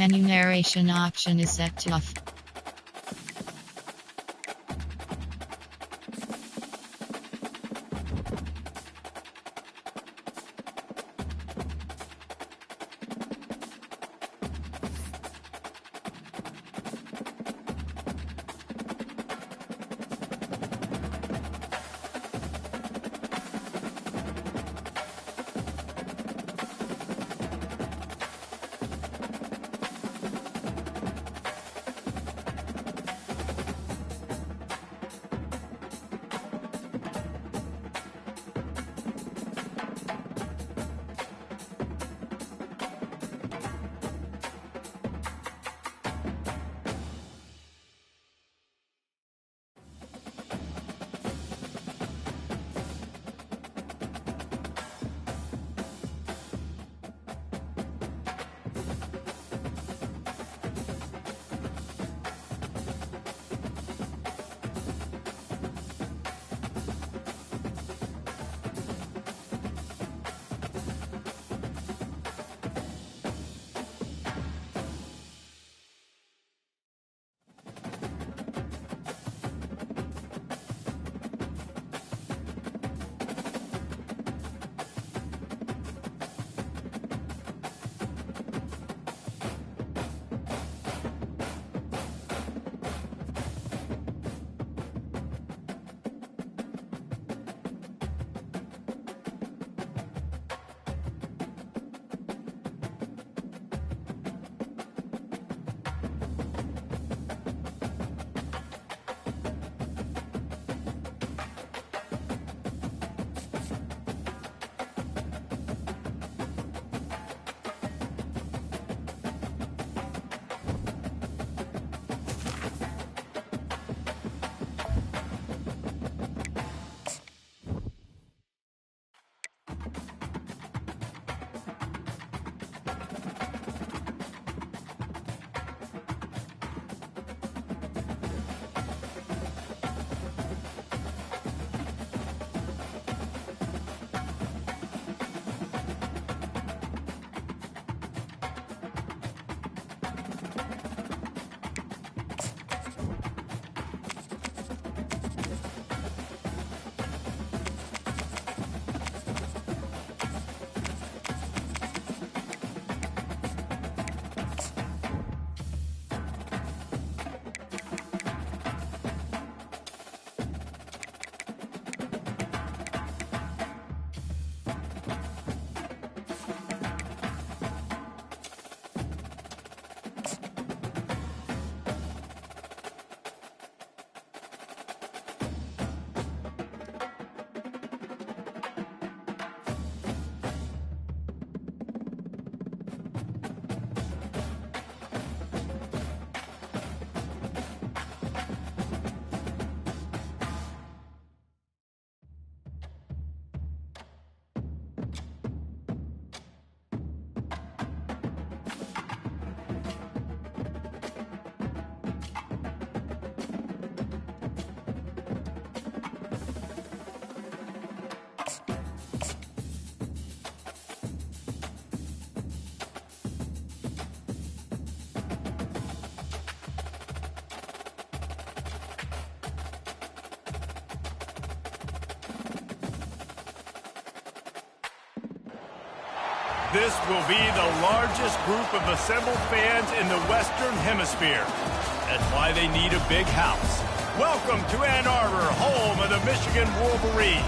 Menu narration option is set to off. This will be the largest group of assembled fans in the Western Hemisphere. That's why they need a big house. Welcome to Ann Arbor, home of the Michigan Wolverines.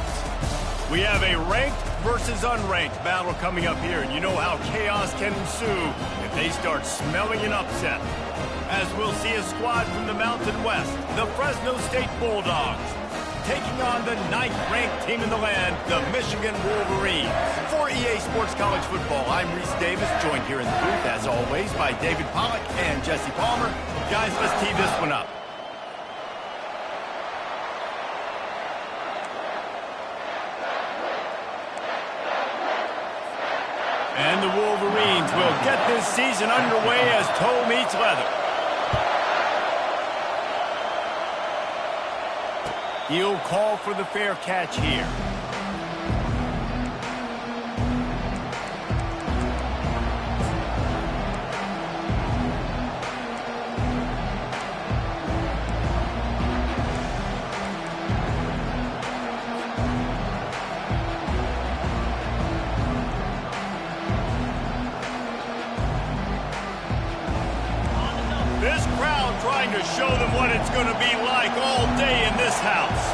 We have a ranked versus unranked battle coming up here, and you know how chaos can ensue if they start smelling an upset. As we'll see a squad from the Mountain West, the Fresno State Bulldogs, taking on the 9th-ranked team in the land, the Michigan Wolverines. For EA Sports College Football, I'm Reese Davis, joined here in the booth, as always, by David Pollack and Jesse Palmer. Guys, let's tee this one up. And the Wolverines will get this season underway as toe meets leather. He'll call for the fair catch here. trying to show them what it's going to be like all day in this house.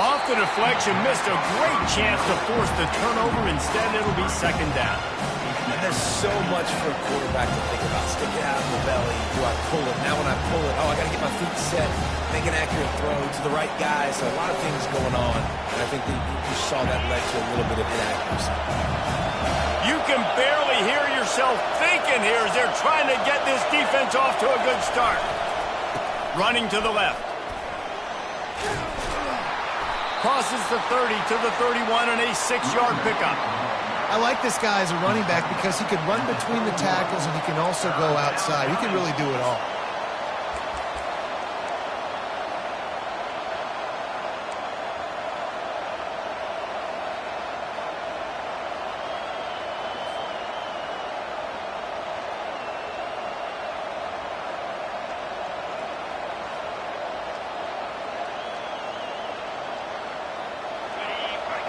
Off the deflection, missed a great chance to force the turnover. Instead, it'll be second down. And there's so much for a quarterback to think about. Stick it out in the belly. Do I pull it? Now when I pull it, I got to get my feet set, make an accurate throw to the right guy. So a lot of things going on. And I think that you saw that led to a little bit of inaccuracy. You can barely hear yourself thinking here as they're trying to get this defense off to a good start. Running to the left. Crosses the 30 to the 31 and a 6-yard pickup. I like this guy as a running back because he can run between the tackles and he can also go outside. He can really do it all.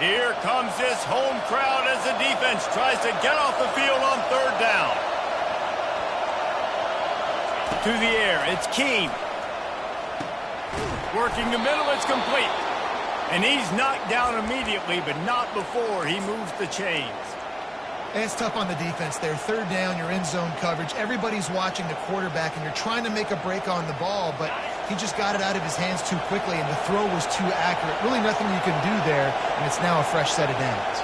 Here comes this home crowd as the defense tries to get off the field on third down. To the air, it's Keene. Working the middle, it's complete. And he's knocked down immediately, but not before he moves the chains. It's tough on the defense there. Third down, you're in zone coverage. Everybody's watching the quarterback, and you're trying to make a break on the ball, but he just got it out of his hands too quickly, and the throw was too accurate. Really nothing you can do there, and it's now a fresh set of downs.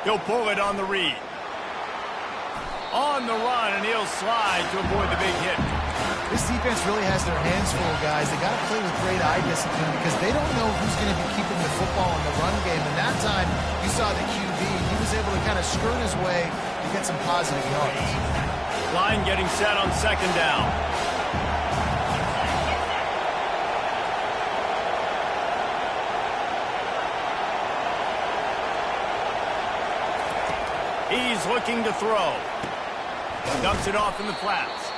He'll pull it on the read. On the run, and he'll slide to avoid the big hit. This defense really has their hands full, guys. They got to play with great eye discipline because they don't know who's going to be keeping the football in the run game. And that time, you saw the QB. He was able to kind of skirt his way to get some positive yards. Line getting set on second down. He's looking to throw. Dumps it off in the flats.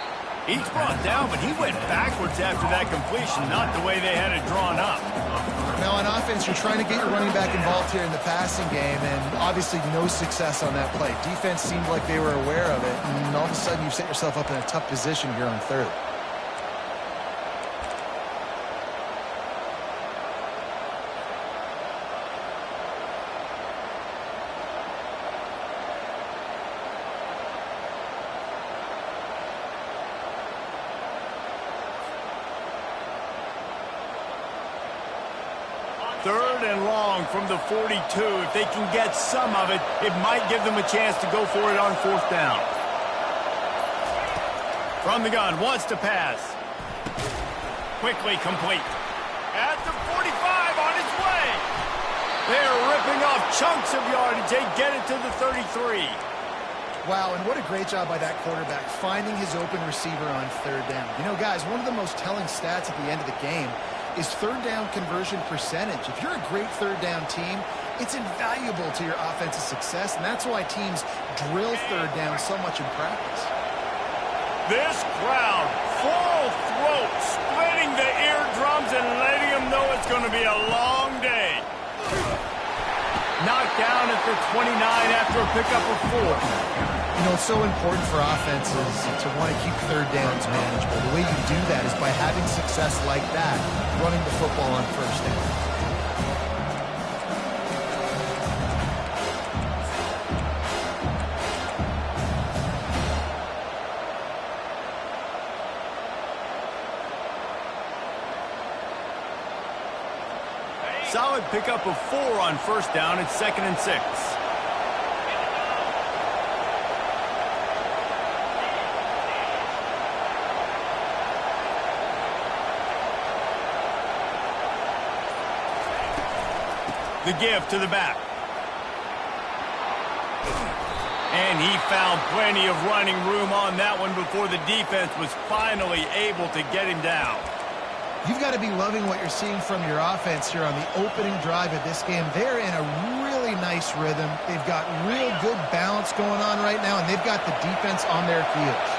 He's brought down, but he went backwards after that completion, not the way they had it drawn up. Now, on offense, you're trying to get your running back involved here in the passing game, and obviously no success on that play. Defense seemed like they were aware of it, and all of a sudden you set yourself up in a tough position here on third. Third and long from the 42. If they can get some of it, it might give them a chance to go for it on fourth down. From the gun, wants to pass. Quickly complete. At the 45, on its way. They're ripping off chunks of yardage. They get it to the 33. Wow, and what a great job by that quarterback, finding his open receiver on third down. You know, guys, one of the most telling stats at the end of the game is third down conversion percentage. If you're a great third down team, it's invaluable to your offensive success, and that's why teams drill third down so much in practice. This crowd, full throat, splitting the eardrums and letting them know it's going to be a long day. Knocked down at the 29 after a pickup of 4. You know, it's so important for offenses to want to keep third downs manageable. The way you do that is by having success like that, running the football on first down. Solid pickup of 4 on first down. It's 2nd and 6. The give to the back. And he found plenty of running room on that one before the defense was finally able to get him down. You've got to be loving what you're seeing from your offense here on the opening drive of this game. They're in a really nice rhythm. They've got real good balance going on right now, and they've got the defense on their heels.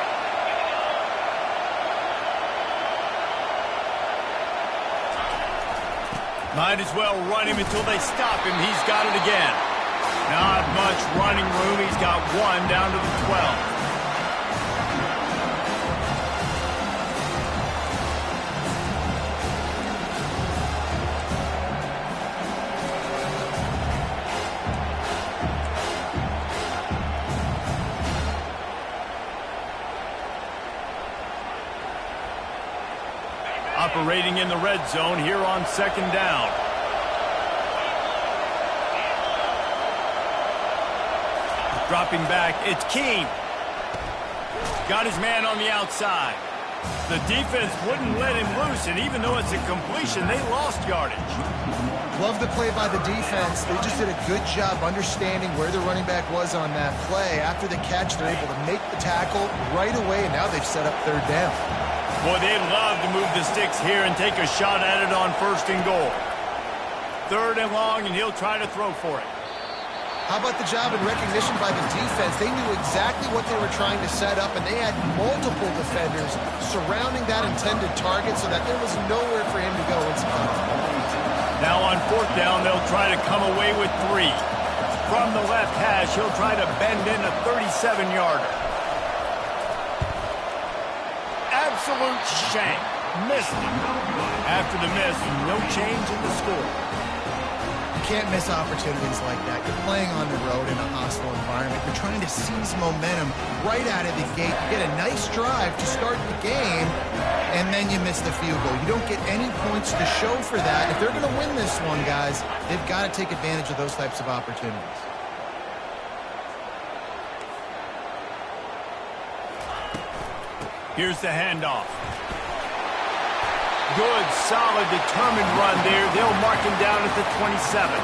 Might as well run him until they stop him. He's got it again. Not much running room. He's got one down to the 12. Operating in the red zone here on second down. Dropping back, it's Keene. Got his man on the outside. The defense wouldn't let him loose, and even though it's a completion, they lost yardage. Love the play by the defense. They just did a good job understanding where the running back was on that play. After the catch, they're able to make the tackle right away, and now they've set up third down. Boy, they'd love to move the sticks here and take a shot at it on first and goal. Third and long, and he'll try to throw for it. How about the job and recognition by the defense? They knew exactly what they were trying to set up, and they had multiple defenders surrounding that intended target so that there was nowhere for him to go once he got the ball. Now on fourth down, they'll try to come away with 3. From the left hash, he'll try to bend in a 37-yarder. Absolute shank. Missed it. After the miss, no change in the score. You can't miss opportunities like that. You're playing on the road in a hostile environment. You're trying to seize momentum right out of the gate. You get a nice drive to start the game, and then you miss the field goal. You don't get any points to show for that. If they're going to win this one, guys, they've got to take advantage of those types of opportunities. Here's the handoff. Good, solid, determined run there. They'll mark him down at the 27.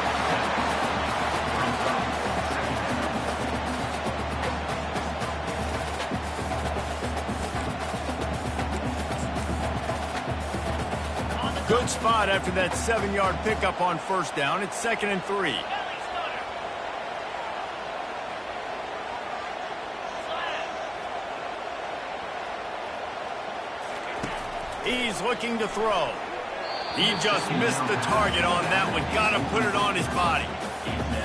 Good spot after that 7-yard pickup on first down. It's 2nd and 3. He's looking to throw. He just missed the target on that one. Got to put it on his body.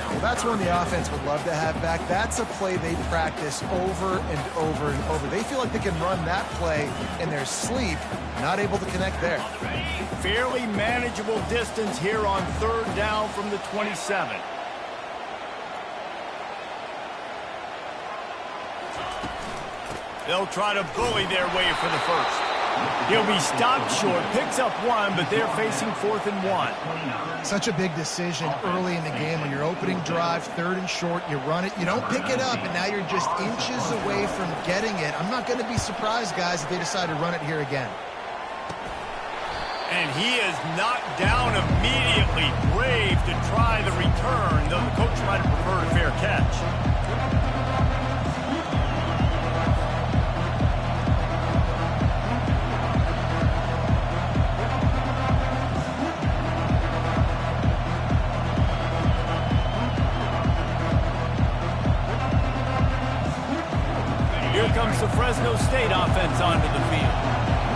Well, that's one the offense would love to have back. That's a play they practice over and over and over. They feel like they can run that play in their sleep. Not able to connect there. Fairly manageable distance here on third down from the 27. They'll try to bully their way for the first. He'll be stopped short, picks up 1, but they're facing 4th and 1. Such a big decision early in the game. When you're opening drive, 3rd and short, you run it. You don't pick it up, and now you're just inches away from getting it. I'm not going to be surprised, guys, if they decide to run it here again. And he is knocked down immediately. Brave to try the return, though the coach might have preferred a fair catch. Here comes the Fresno State offense onto the field.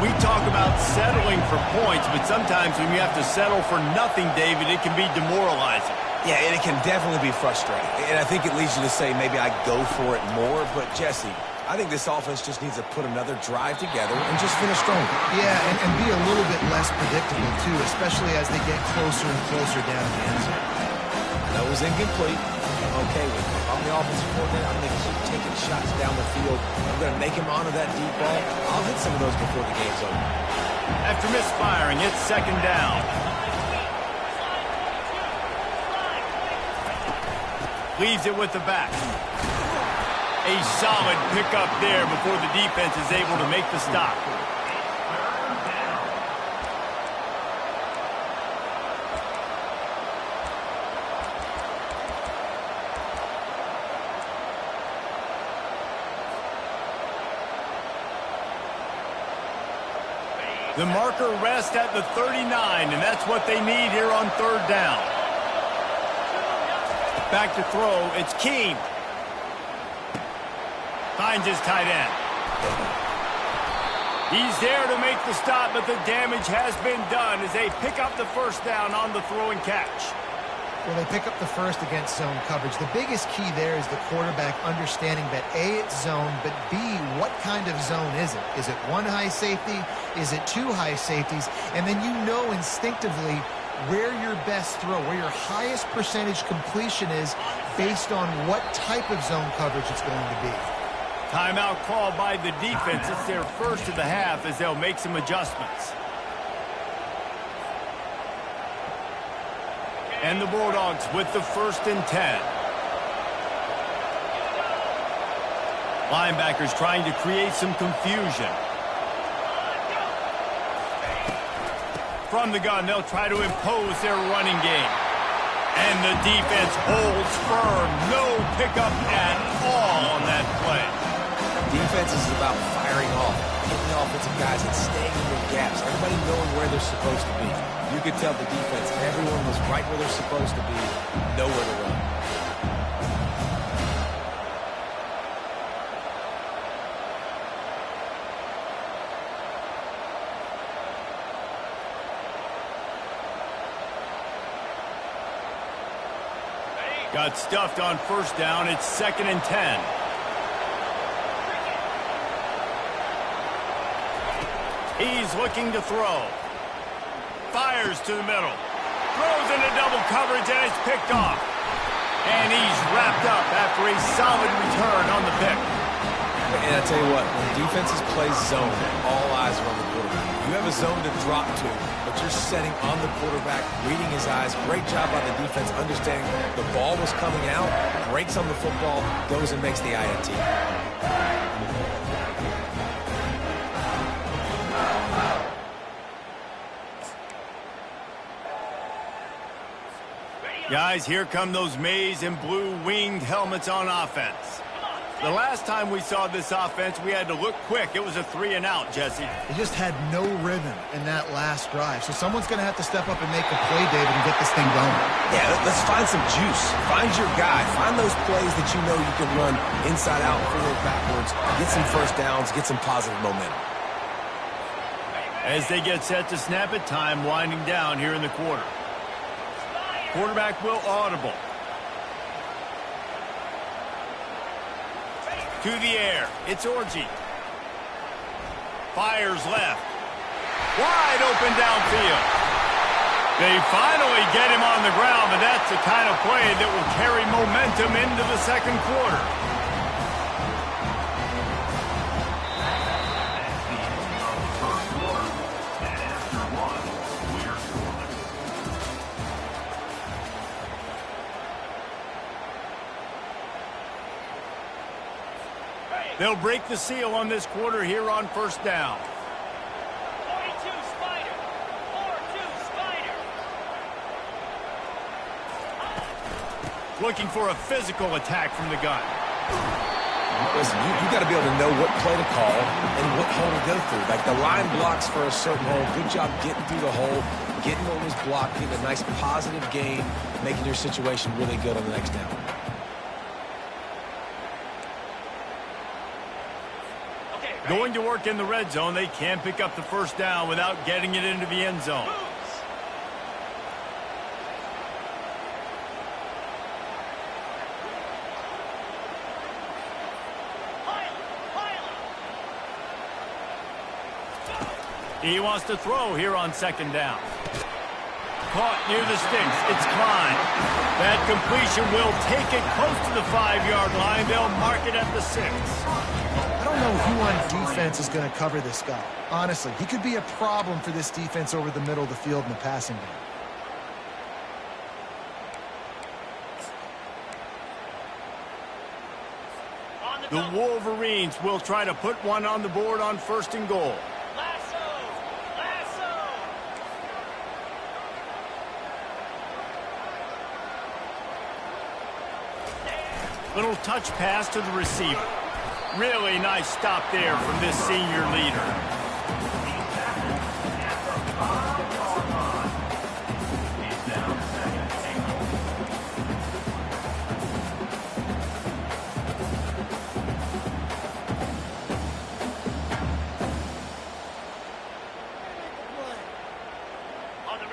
We talk about settling for points, but sometimes when you have to settle for nothing, David, it can be demoralizing. Yeah, and it can definitely be frustrating. And I think it leads you to say maybe I go for it more. But, Jesse, I think this offense just needs to put another drive together and just finish stronger. Yeah, and be a little bit less predictable, too, especially as they get closer and closer down the end zone. That was incomplete. I'm okay with it. If I'm the offensive coordinator, I'm going to keep taking shots down the field. I'm going to make him honor that deep ball. I'll hit some of those before the game's over. After misfiring, it's 2nd down. Leaves it with the back. A solid pickup there before the defense is able to make the stop. The marker rests at the 39, and that's what they need here on third down. Back to throw, it's Keene. Finds his tight end. He's there to make the stop, but the damage has been done as they pick up the first down on the throw and catch. Well, they pick up the first against zone coverage. The biggest key there is the quarterback understanding that A, it's zone, but B, what kind of zone is it? Is it one high safety? Is it two high safeties? And then you know instinctively where your best throw, where your highest percentage completion is based on what type of zone coverage it's going to be. Timeout called by the defense. It's their first of the half as they'll make some adjustments. And the Bulldogs with the 1st and 10. Linebackers trying to create some confusion. From the gun, they'll try to impose their running game. And the defense holds firm. No pickup at all on that play. Defense is about firing off, hitting the offensive guys and staying in their gaps. Everybody knowing where they're supposed to be. You could tell the defense, everyone was right where they're supposed to be, nowhere to run. Got stuffed on first down. It's 2nd and 10. He's looking to throw. Fires to the middle. Throws into double coverage, and it's picked off. And he's wrapped up after a solid return on the pick. And I tell you what, when defenses play zone, all eyes are on the quarterback. You have a zone to drop to, but you're setting on the quarterback, reading his eyes. Great job by the defense, understanding the ball was coming out, breaks on the football, goes and makes the INT. Guys, here come those maize and blue winged helmets on offense. The last time we saw this offense, we had to look quick. It was a 3-and-out, Jesse. They just had no rhythm in that last drive. So someone's going to have to step up and make a play, David, and get this thing going. Yeah, let's find some juice. Find your guy. Find those plays that you know you can run inside out, forward, backwards. Get some first downs. Get some positive momentum. As they get set to snap it, time winding down here in the quarter. Quarterback will audible. To the air. It's Orji. Fires left. Wide open downfield. They finally get him on the ground, but that's the kind of play that will carry momentum into the second quarter. They'll break the seal on this quarter here on first down. 42 Spider. 4-2 Spider. Looking for a physical attack from the gun. Listen, you got to be able to know what play to call and what hole to go through. Like the line blocks for a certain hole. Good job getting through the hole, getting over his block, getting a nice positive gain, making your situation really good on the next down. Going to work in the red zone, they can't pick up the first down without getting it into the end zone. He wants to throw here on second down. Caught near the sticks. It's Klein. That completion will take it close to the 5-yard line. They'll mark it at the 6. I don't know who on defense is going to cover this guy. Honestly, he could be a problem for this defense over the middle of the field in the passing game. The Wolverines will try to put one on the board on first and goal. Little touch pass to the receiver. Really nice stop there from this senior leader.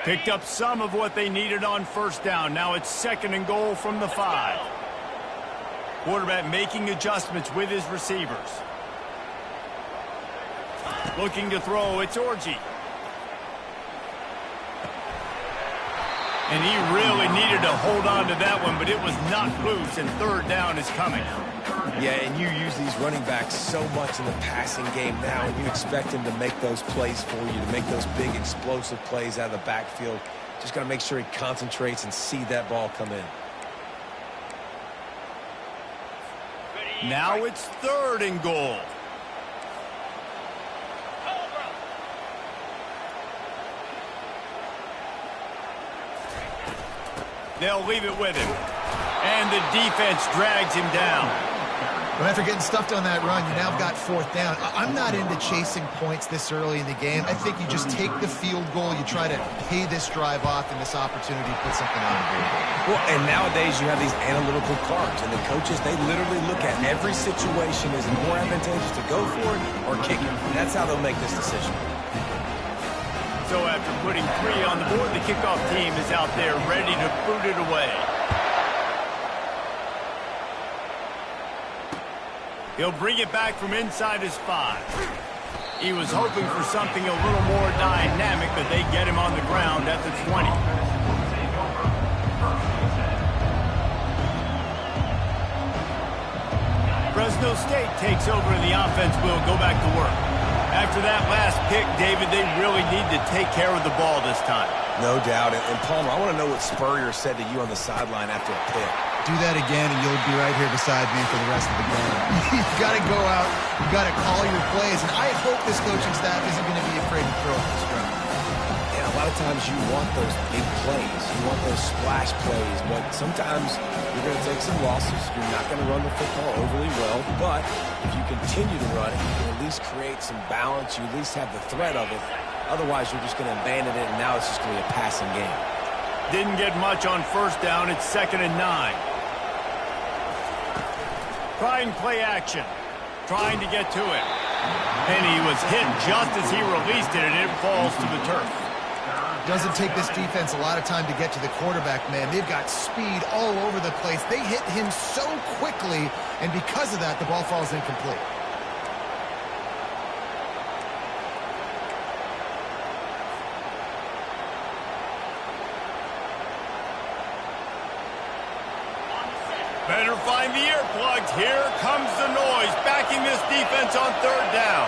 Picked up some of what they needed on first down. Now it's 2nd and goal from the 5. Quarterback making adjustments with his receivers. Looking to throw, it's Orji. And he really needed to hold on to that one, but it was knocked loose, and 3rd down is coming. Yeah, and you use these running backs so much in the passing game now, and you expect him to make those plays for you, to make those big explosive plays out of the backfield. Just got to make sure he concentrates and see that ball come in. Now it's 3rd and goal. They'll leave it with him. And the defense drags him down. Well, after getting stuffed on that run, you now got 4th down. I'm not into chasing points this early in the game. I think you just take the field goal. You try to pay this drive off and this opportunity to put something on the board. Well, and nowadays you have these analytical cards, and the coaches, they literally look at every situation. Is it more advantageous to go for it or kick it? That's how they'll make this decision. So after putting 3 on the board, the kickoff team is out there ready to boot it away. He'll bring it back from inside his 5. He was hoping for something a little more dynamic, but they get him on the ground at the 20. Fresno State takes over and the offense will go back to work. After that last pick, David, they really need to take care of the ball this time. No doubt. And Palmer, I want to know what Spurrier said to you on the sideline after a pick. Do that again, and you'll be right here beside me for the rest of the game. You've got to go out. You've got to call your plays. And I hope this coaching staff isn't going to be afraid to throw at this run. And a lot of times you want those big plays. You want those splash plays. But sometimes you're going to take some losses. You're not going to run the football overly well. But if you continue to run it, you can at least create some balance. You at least have the threat of it. Otherwise, you're just going to abandon it, and now it's just going to be a passing game. Didn't get much on first down. It's 2nd and 9. Trying play action. Trying to get to it. And he was hit just as he released it, and it falls to the turf. Doesn't take this defense a lot of time to get to the quarterback, man. They've got speed all over the place. They hit him so quickly, and because of that, the ball falls incomplete. Better find the earplugs. Here comes the noise, backing this defense on 3rd down.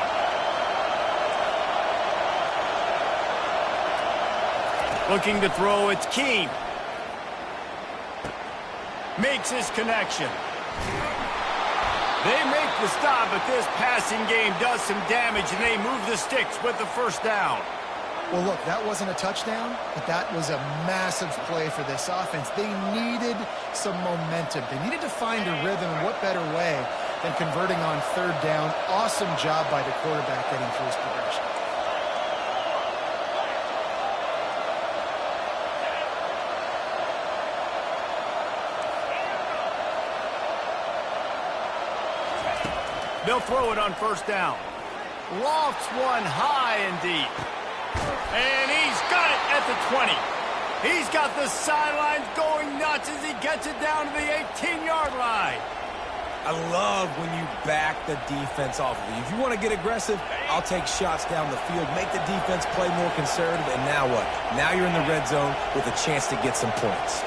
Looking to throw, it's Keene. Makes his connection. They make the stop, but this passing game does some damage, and they move the sticks with the 1st down. Well, look, that wasn't a touchdown, but that was a massive play for this offense. They needed some momentum. They needed to find a rhythm, and what better way than converting on 3rd down. Awesome job by the quarterback getting through his progression. They'll throw it on 1st down. Lofts one high and deep. And he's got it at the 20. He's got the sidelines going nuts as he gets it down to the 18-yard line. I love when you back the defense off of you. If you want to get aggressive, I'll take shots down the field, make the defense play more conservative, and now what? Now you're in the red zone with a chance to get some points.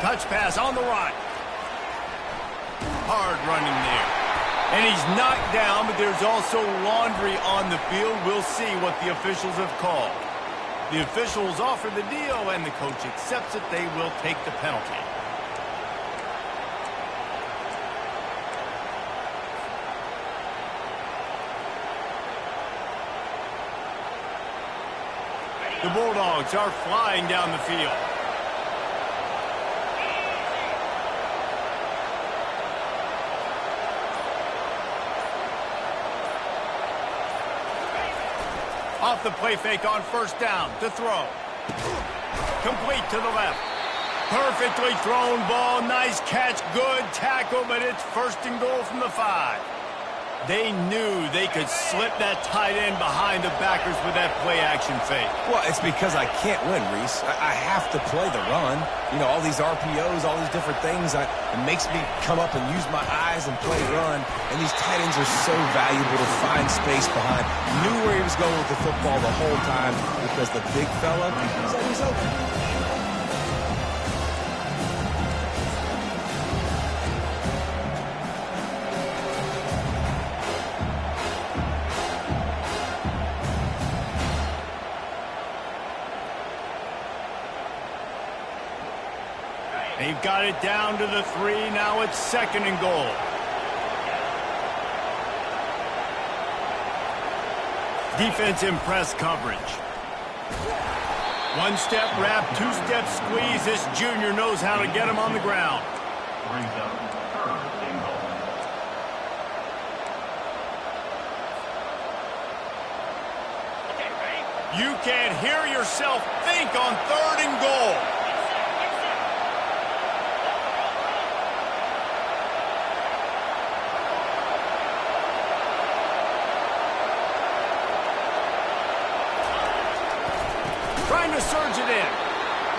Touch pass on the run. Hard running there. And he's knocked down, but there's also laundry on the field. We'll see what the officials have called. The officials offer the deal, and the coach accepts it. They will take the penalty. The Bulldogs are flying down the field. Off the play fake on 1st down to throw. Complete to the left. Perfectly thrown ball. Nice catch. Good tackle, but it's 1st and goal from the 5. They knew they could slip that tight end behind the backers with that play-action fake. Well, it's because I can't win, Reese. I have to play the run. You know, all these RPOs, all these different things, it makes me come up and use my eyes and play run. And these tight ends are so valuable to find space behind. Knew where he was going with the football the whole time because the big fella, he's open. They've got it down to the 3. Now it's 2nd and goal. Defense in press coverage. 1-step wrap, 2-step squeeze. This junior knows how to get him on the ground. You can't hear yourself think on 3rd and goal. Trying to surge it in.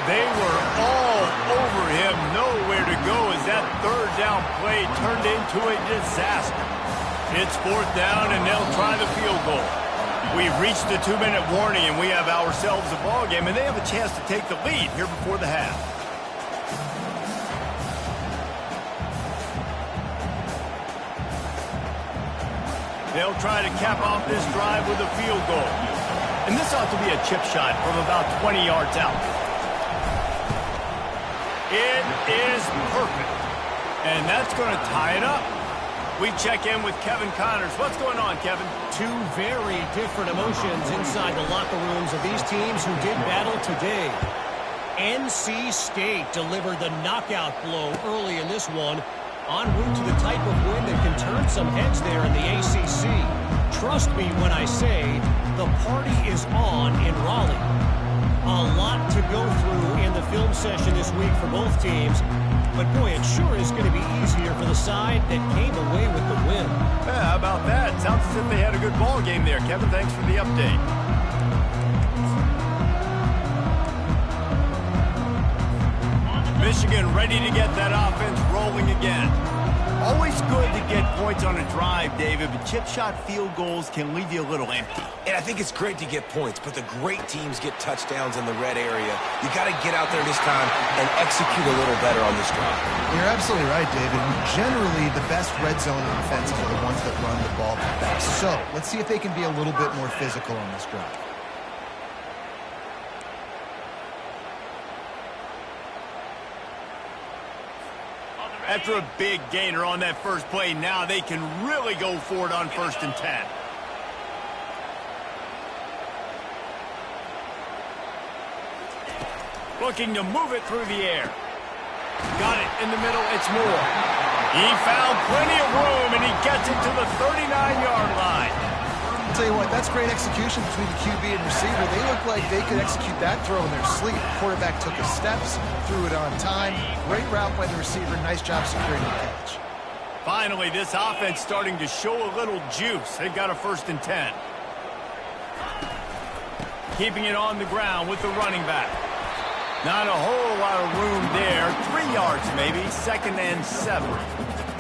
They were all over him. Nowhere to go as that 3rd down play turned into a disaster. It's 4th down, and they'll try the field goal. We've reached the 2-minute warning, and we have ourselves a ball game, and they have a chance to take the lead here before the half. They'll try to cap off this drive with a field goal. And this ought to be a chip shot from about 20 yards out. It is perfect. And that's going to tie it up. We check in with Kevin Connors. What's going on, Kevin? Two very different emotions inside the locker rooms of these teams who did battle today. NC State delivered the knockout blow early in this one, en route to the type of win that can turn some heads there in the ACC. Trust me when I say the party is on in Raleigh. A lot to go through in the film session this week for both teams, but boy, it sure is going to be easier for the side that came away with the win. Yeah, how about that? Sounds as if they had a good ball game there. Kevin, thanks for the update. Michigan ready to get that offense rolling again. Always good to get points on a drive, David, but chip shot field goals can leave you a little empty. And I think it's great to get points, but the great teams get touchdowns in the red area. You got to get out there this time and execute a little better on this drive. You're absolutely right, David. Generally, the best red zone offenses are the ones that run the ball the best. So let's see if they can be a little bit more physical on this drive. After a big gainer on that first play, now they can really go for it on 1st and 10. Looking to move it through the air. Got it in the middle, it's Moore. He found plenty of room, and he gets it to the 39-yard line. I'll tell you what, that's great execution between the QB and receiver. They look like they could execute that throw in their sleep. Quarterback took his steps, threw it on time. Great route by the receiver. Nice job securing the catch. Finally, this offense starting to show a little juice. They've got a 1st and 10. Keeping it on the ground with the running back. Not a whole lot of room there. 3 yards maybe. 2nd and 7.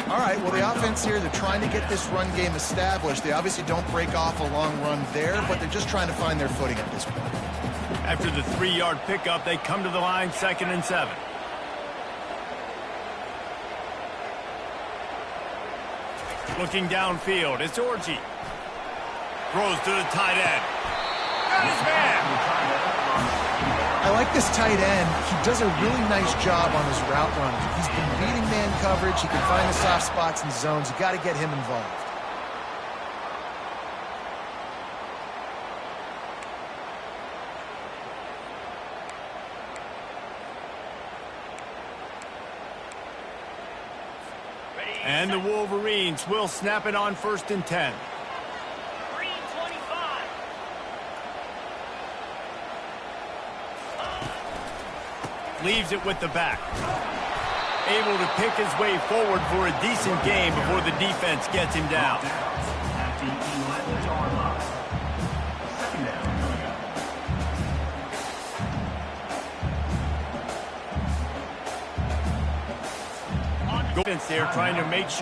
All right, well, the offense here, they're trying to get this run game established. They obviously don't break off a long run there, but they're just trying to find their footing at this point. After the 3-yard pickup, they come to the line, 2nd and 7. Looking downfield, it's Orji. Throws to the tight end. Got his man. I like this tight end. He does a really nice job on his route running. He's been beating man coverage. He can find the soft spots and zones. You got to get him involved. And the Wolverines will snap it on 1st and 10. Green 25. Leaves it with the back. able to pick his way forward for a decent game before the defense gets him down. Defense there trying to make sure